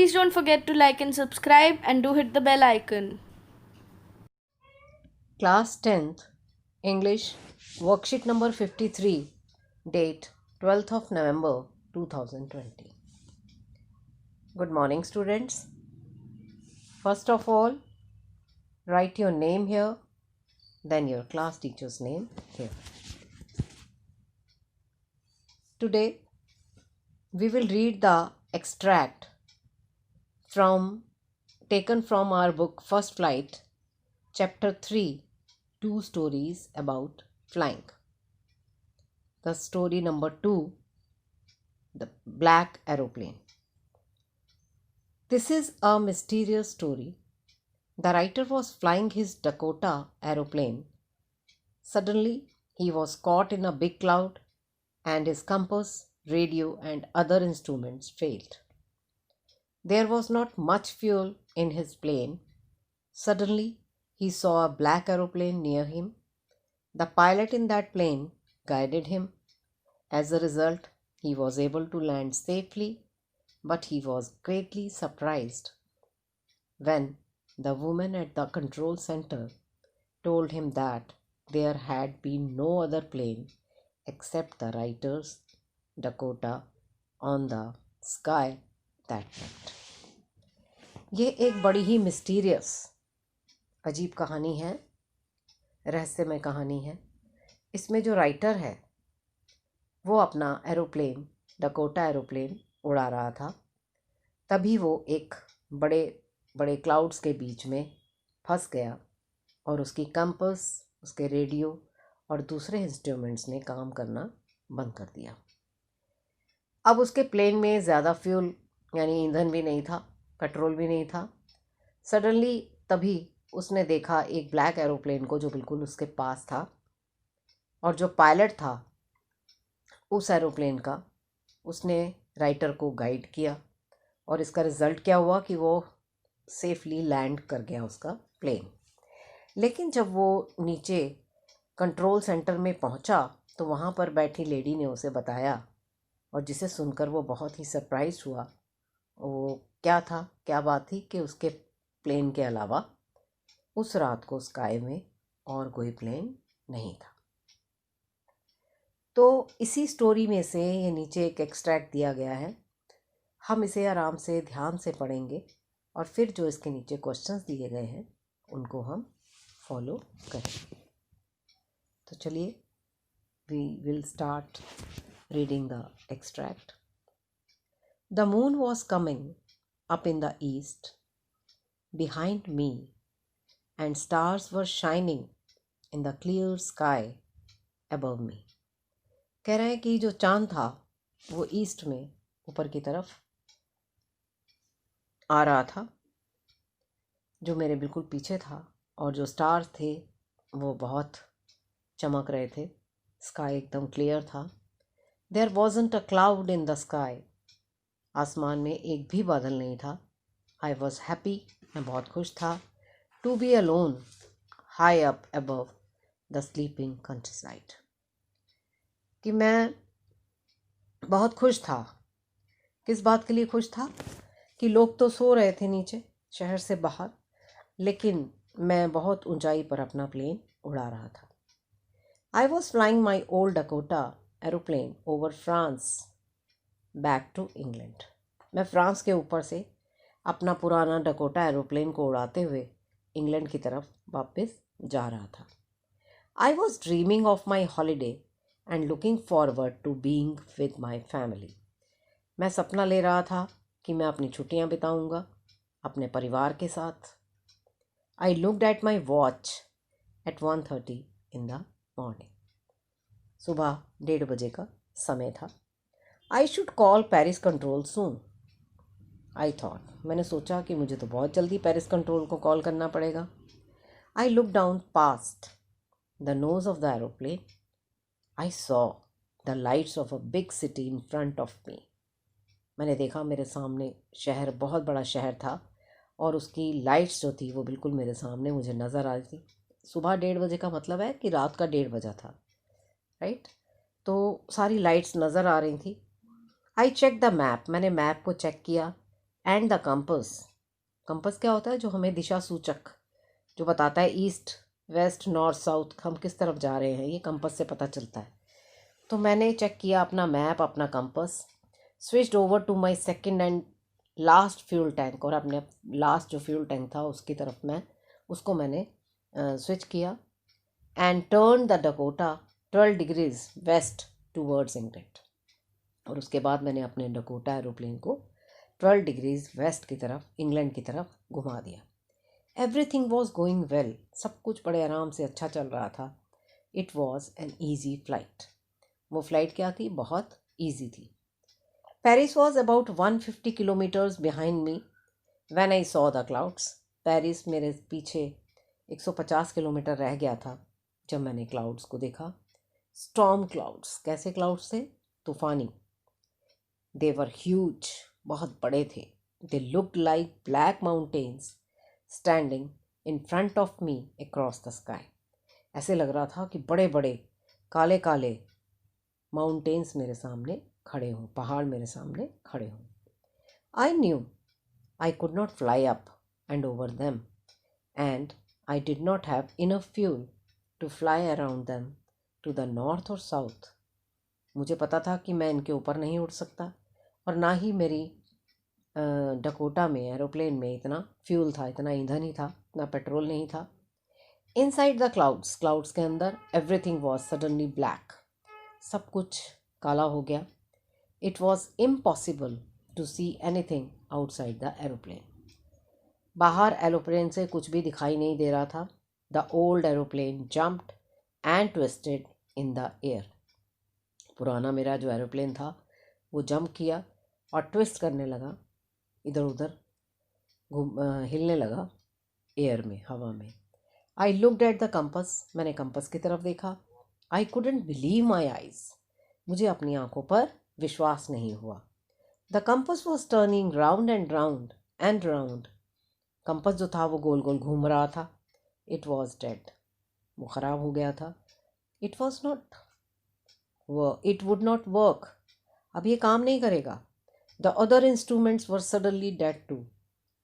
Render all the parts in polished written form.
Please don't forget to like and subscribe and do hit the bell icon. Class 10th English Worksheet number 53, date 12th of November 2020. Good morning, students. First of all, write your name here, then your class teacher's name here. Today we will read the extract taken from our book First Flight, chapter 3, Two Stories About Flying. The story number 2, The Black Aeroplane. This is a mysterious story. The writer was flying his Dakota aeroplane. Suddenly, he was caught in a big cloud and his compass, radio, and other instruments failed. There was not much fuel in his plane. Suddenly, he saw a black aeroplane near him. The pilot in that plane guided him. As a result, he was able to land safely, but he was greatly surprised when the woman at the control center told him that there had been no other plane except the writer's Dakota on the sky that night. ये एक बड़ी ही mysterious अजीब कहानी है, रहस्यमय कहानी है। इसमें जो राइटर है वो अपना एरोप्लेन डकोटा एरोप्लेन उड़ा रहा था। तभी वो एक बड़े बड़े क्लाउड्स के बीच में फंस गया और उसकी कंपास, उसके रेडियो और दूसरे इंस्ट्रूमेंट्स ने काम करना बंद कर दिया। अब उसके प्लेन में ज़्यादा फ्यूल यानी ईंधन भी नहीं था, पेट्रोल भी नहीं था। सडनली तभी उसने देखा एक ब्लैक एरोप्लेन को जो बिल्कुल उसके पास था, और जो पायलट था उस एरोप्लेन का, उसने राइटर को गाइड किया और इसका रिज़ल्ट क्या हुआ कि वो सेफली लैंड कर गया उसका प्लेन। लेकिन जब वो नीचे कंट्रोल सेंटर में पहुंचा तो वहाँ पर बैठी लेडी ने उसे बताया, और जिसे सुनकर वो बहुत ही सरप्राइज हुआ। वो क्या बात थी कि उसके प्लेन के अलावा उस रात को स्काई में और कोई प्लेन नहीं था। तो इसी स्टोरी में से ये नीचे एक एक्सट्रैक्ट दिया गया है। हम इसे आराम से ध्यान से पढ़ेंगे और फिर जो इसके नीचे क्वेश्चंस दिए गए हैं उनको हम फॉलो करेंगे। तो चलिए, we will start reading the extract. The moon was coming up in the east behind me, and stars were shining in the clear sky above me. कह रहे हैं कि जो चांद था वो ईस्ट में ऊपर की तरफ आ रहा था, जो मेरे बिल्कुल पीछे था, और जो स्टार्स थे वो बहुत चमक रहे थे। स्काई एकदम क्लियर था। There wasn't a cloud in the sky. आसमान में एक भी बादल नहीं था। I was happy, मैं बहुत खुश था। To be alone, high up above the sleeping countryside. कि मैं बहुत खुश था। किस बात के लिए खुश था? कि लोग तो सो रहे थे नीचे शहर से बाहर, लेकिन मैं बहुत ऊंचाई पर अपना प्लेन उड़ा रहा था। I was flying my old Dakota aeroplane over France back to England. मैं फ्रांस के ऊपर से अपना पुराना डकोटा एरोप्लेन को उड़ाते हुए इंग्लैंड की तरफ वापस जा रहा था। I was dreaming of my holiday and looking forward to being with my family. मैं सपना ले रहा था कि मैं अपनी छुट्टियां बिताऊंगा अपने परिवार के साथ। I looked at my watch at 1:30 in the morning. सुबह 1:30 बजे का समय था। I should call Paris control soon, I thought. मैंने सोचा कि मुझे तो बहुत जल्दी पेरिस कंट्रोल को कॉल करना पड़ेगा। I look down past the nose of the aeroplane. I saw the lights of a big city in front of me. मैंने देखा मेरे सामने शहर, बहुत बड़ा शहर था, और उसकी लाइट्स जो थी वो बिल्कुल मेरे सामने मुझे नज़र आ रही थी। सुबह 1:30 बजे का मतलब है कि रात का 1:30 बजा था, राइट? तो सारी लाइट्स नज़र आ रही थी। आई चेक द मैप, मैंने मैप को चेक किया। एंड द कंपस, कंपस क्या होता है? जो हमें दिशा सूचक जो बताता है ईस्ट वेस्ट नॉर्थ साउथ हम किस तरफ जा रहे हैं, ये कंपस से पता चलता है। तो मैंने चेक किया अपना मैप, अपना compass, switched over to my second and last fuel tank, और अपने लास्ट जो फ्यूल टैंक था उसकी तरफ उसको मैंने स्विच किया, and turn the Dakota 12 degrees west towards England, और उसके बाद मैंने अपने डकोटा एरोप्लेन को 12 डिग्रीज वेस्ट की तरफ, इंग्लैंड की तरफ घुमा दिया। एवरीथिंग वॉज गोइंग वेल, सब कुछ बड़े आराम से अच्छा चल रहा था। It was an easy flight, वो फ्लाइट क्या थी? बहुत ईजी थी। Paris was about 150 kilometres behind me when I saw the clouds, Paris मेरे पीछे 150 किलोमीटर रह गया था जब मैंने क्लाउड्स को देखा। स्टॉर्म क्लाउड्स, कैसे क्लाउड्स थे? तूफानी। दे वर ह्यूज, बहुत बड़े थे। They looked like black mountains standing in front of me across the sky, ऐसे लग रहा था कि बड़े बड़े काले काले माउंटेन्स मेरे सामने खड़े हों, पहाड़ मेरे सामने खड़े हों। I knew I could not fly up and over them, and I did not have enough fuel to fly around them to the north or south. मुझे पता था कि मैं इनके ऊपर नहीं उड़ सकता, और ना ही मेरी डकोटा में, एरोप्लेन में इतना फ्यूल था, इतना ईंधन ही था, इतना पेट्रोल नहीं था। इनसाइड द क्लाउड्स, क्लाउड्स के अंदर, एवरीथिंग वॉज सडनली ब्लैक, सब कुछ काला हो गया। It was impossible to see anything outside the aeroplane, बाहर एरोप्लेन से कुछ भी दिखाई नहीं दे रहा था। The old aeroplane jumped and twisted in the air, पुराना मेरा जो एरोप्लेन था वो जंप किया और ट्विस्ट करने लगा, इधर उधर हिलने लगा एयर में, हवा में। आई लुक्ड एट द कंपस, मैंने कंपस की तरफ देखा। I couldn't believe my eyes, मुझे अपनी आंखों पर विश्वास नहीं हुआ। The compass was turning round and round and round, compass जो था वो गोल गोल घूम रहा था। इट वॉज डेड, वो ख़राब हो गया था। It was not it would not work, अब ये काम नहीं करेगा। The other instruments were suddenly dead too,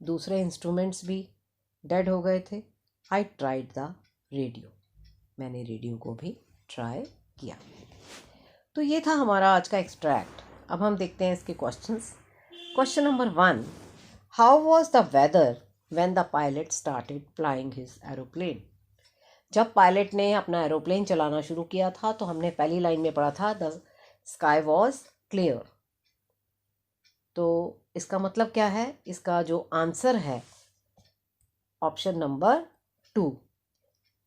दूसरे इंस्ट्रूमेंट्स भी डेड हो गए थे। आई ट्राइड द रेडियो, मैंने रेडियो को भी ट्राई किया। तो ये था हमारा आज का एक्सट्रैक्ट। अब हम देखते हैं इसके questions. Question number 1, how was the weather when the pilot started flying his aeroplane? जब पायलट ने अपना एरोप्लेन चलाना शुरू किया था तो हमने पहली लाइन में पढ़ा था द स्काई वॉज क्लियर। तो इसका मतलब क्या है? इसका जो आंसर है option number 2,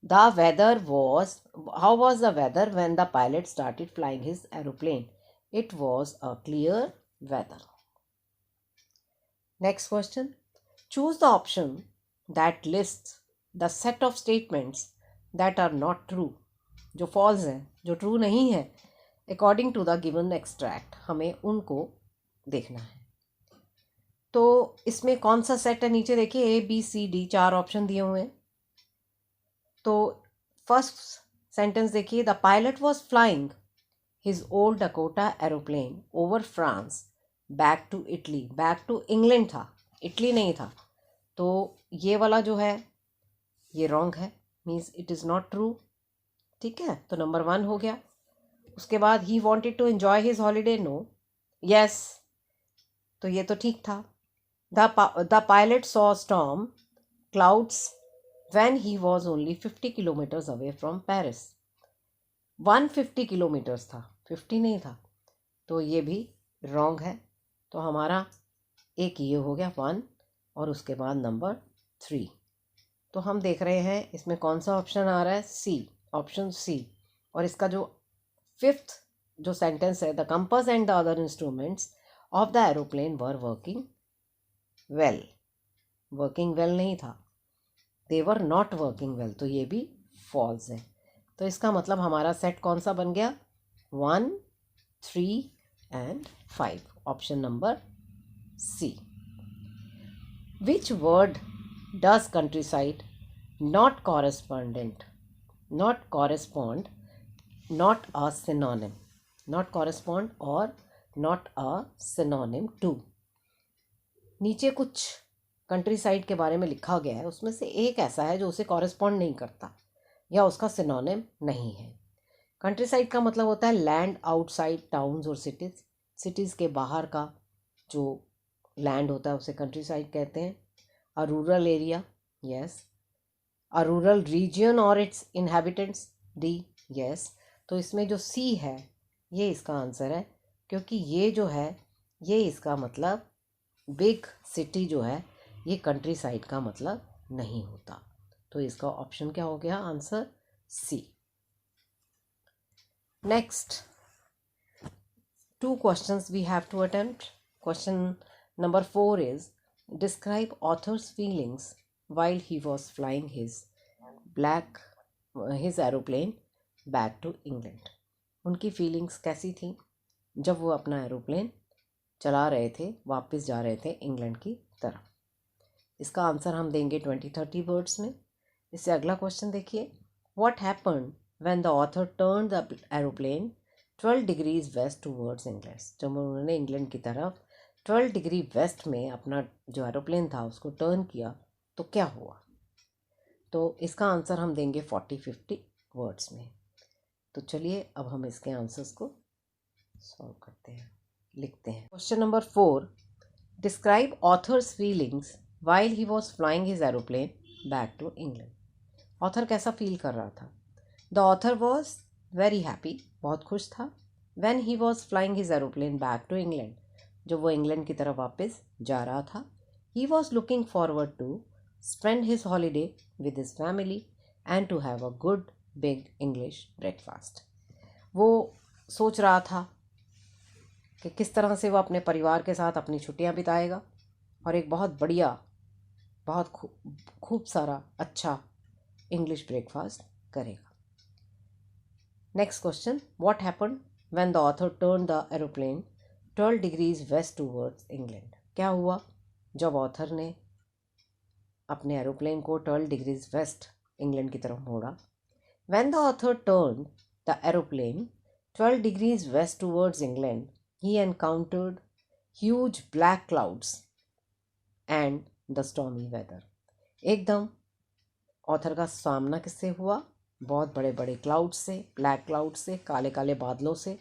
the weather was, how was the weather when the pilot started flying his aeroplane? It was a clear weather. Next question, choose the option that lists the set of statements that are not true, जो false है, जो true नहीं है, according to the given extract, हमें उनको देखना है। तो इसमें कौन सा सेट है? नीचे देखिए ABCD 4 ऑप्शन दिए हुए हैं। तो फर्स्ट सेंटेंस देखिए, the pilot was flying his old Dakota aeroplane over France back to Italy, back to England था, इटली नहीं था। तो ये वाला जो है ये रॉन्ग है, means it is not true. ठीक है, तो नंबर 1 हो गया। उसके बाद he wanted to enjoy his holiday, no, yes, तो ये तो ठीक था। The pilot saw storm clouds when he was only 50 kilometres away from Paris, 150 kilometres था, 50 नहीं था, तो ये भी रॉन्ग है। तो हमारा एक ये हो गया 1, और उसके बाद नंबर 3। तो हम देख रहे हैं इसमें कौन सा ऑप्शन आ रहा है? सी, ऑप्शन सी। और इसका जो 5th जो सेंटेंस है, the compass and the other instruments of the aeroplane were working well, working well नहीं था, दे वर नॉट वर्किंग वेल, तो ये भी फॉल्स है। तो इसका मतलब हमारा सेट कौन सा बन गया? 1, 3 एंड 5, option number C. Which word does countryside not correspond, not a synonym, not correspond or not a synonym to? नीचे कुछ कंट्री साइड के बारे में लिखा गया है, उसमें से एक ऐसा है जो उसे कॉरेस्पॉन्ड नहीं करता या उसका सिनोनिम नहीं है। कंट्री साइड का मतलब होता है लैंड आउटसाइड टाउन्स और सिटीज़। सिटीज़ के बाहर का जो लैंड होता है उसे कंट्री साइड कहते हैं। A rural area, yes. A rural region और इट्स इनहेबिटेंट्स, डी, यस। तो इसमें जो सी है ये इसका आंसर है, क्योंकि ये जो है ये इसका मतलब बिग सिटी जो है ये कंट्री साइड का मतलब नहीं होता। तो इसका ऑप्शन क्या हो गया, answer C. Next 2 questions we have to attempt. Question number 4 is describe author's feelings while he was flying his aeroplane back to England. उनकी फीलिंग्स कैसी थी जब वो अपना एरोप्लेन चला रहे थे, वापस जा रहे थे इंग्लैंड की तरफ। इसका आंसर हम देंगे 20-30 वर्ड्स में। इससे अगला क्वेश्चन देखिए, what happened when the author turned the aeroplane 12 degrees west towards England. जब उन्होंने इंग्लैंड की तरफ 12 डिग्री वेस्ट में अपना जो एरोप्लेन था उसको टर्न किया तो क्या हुआ। तो इसका आंसर हम देंगे 40-50 वर्ड्स में। तो चलिए अब हम इसके आंसर्स को सॉल्व करते हैं, लिखते हैं। Question number 4, describe author's feelings while he was flying his aeroplane back to England. Author कैसा फील कर रहा था। The author was very happy, बहुत खुश था। When he was flying his aeroplane back to England, जब वो इंग्लैंड की तरफ वापस जा रहा था। He was looking forward to spend his holiday with his family and to have a good big English breakfast. वो सोच रहा था कि किस तरह से वो अपने परिवार के साथ अपनी छुट्टियां बिताएगा और एक बहुत बढ़िया, बहुत खूब सारा अच्छा इंग्लिश ब्रेकफास्ट करेगा। Next question, what happened when the author turn the aeroplane 12 degrees west towards England. क्या हुआ जब ऑथर ने अपने एरोप्लेन को 12 डिग्रीज वेस्ट इंग्लैंड की तरफ मोड़ा। When the author turn the aeroplane 12 degrees west towards England, he encountered huge black clouds and the stormy weather. एकदम ऑथर का सामना किससे हुआ, बहुत बड़े बड़े क्लाउड से, ब्लैक क्लाउड से, काले काले बादलों से,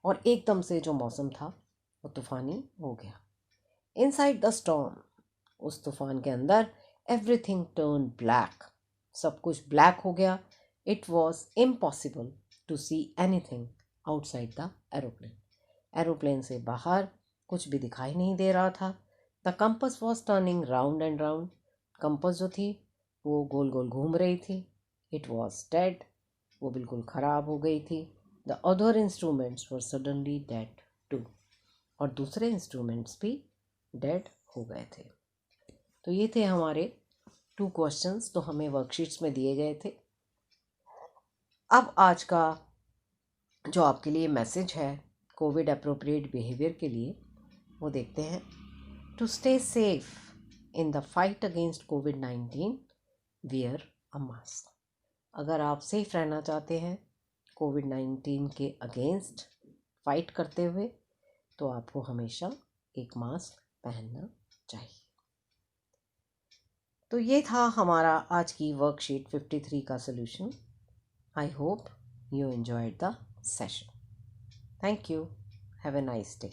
और एकदम से जो मौसम था वो तूफ़ानी हो गया। इनसाइड द स्टॉर्म, उस तूफान के अंदर, एवरीथिंग टर्न ब्लैक, सब कुछ ब्लैक हो गया। It was impossible to see anything outside the aeroplane. Aeroplane से बाहर कुछ भी दिखाई नहीं दे रहा था। The compass was turning round and round, compass जो थी वो गोल गोल घूम रही थी। इट वॉज डेड, वो बिल्कुल ख़राब हो गई थी। The other instruments were suddenly dead too, और दूसरे इंस्ट्रूमेंट्स भी डेड हो गए थे। तो ये थे हमारे 2 क्वेश्चंस तो हमें वर्कशीट्स में दिए गए थे। अब आज का जो आपके लिए मैसेज है कोविड अप्रोप्रिएट बिहेवियर के लिए, वो देखते हैं। To stay safe in the fight against कोविड-19, वियर अ मास्क। अगर आप सेफ रहना चाहते हैं कोविड-19 के अगेंस्ट फाइट करते हुए, तो आपको हमेशा एक मास्क पहनना चाहिए। तो ये था हमारा आज की वर्कशीट 53 का solution. I hope you enjoyed the session. Thank you. Have a nice day.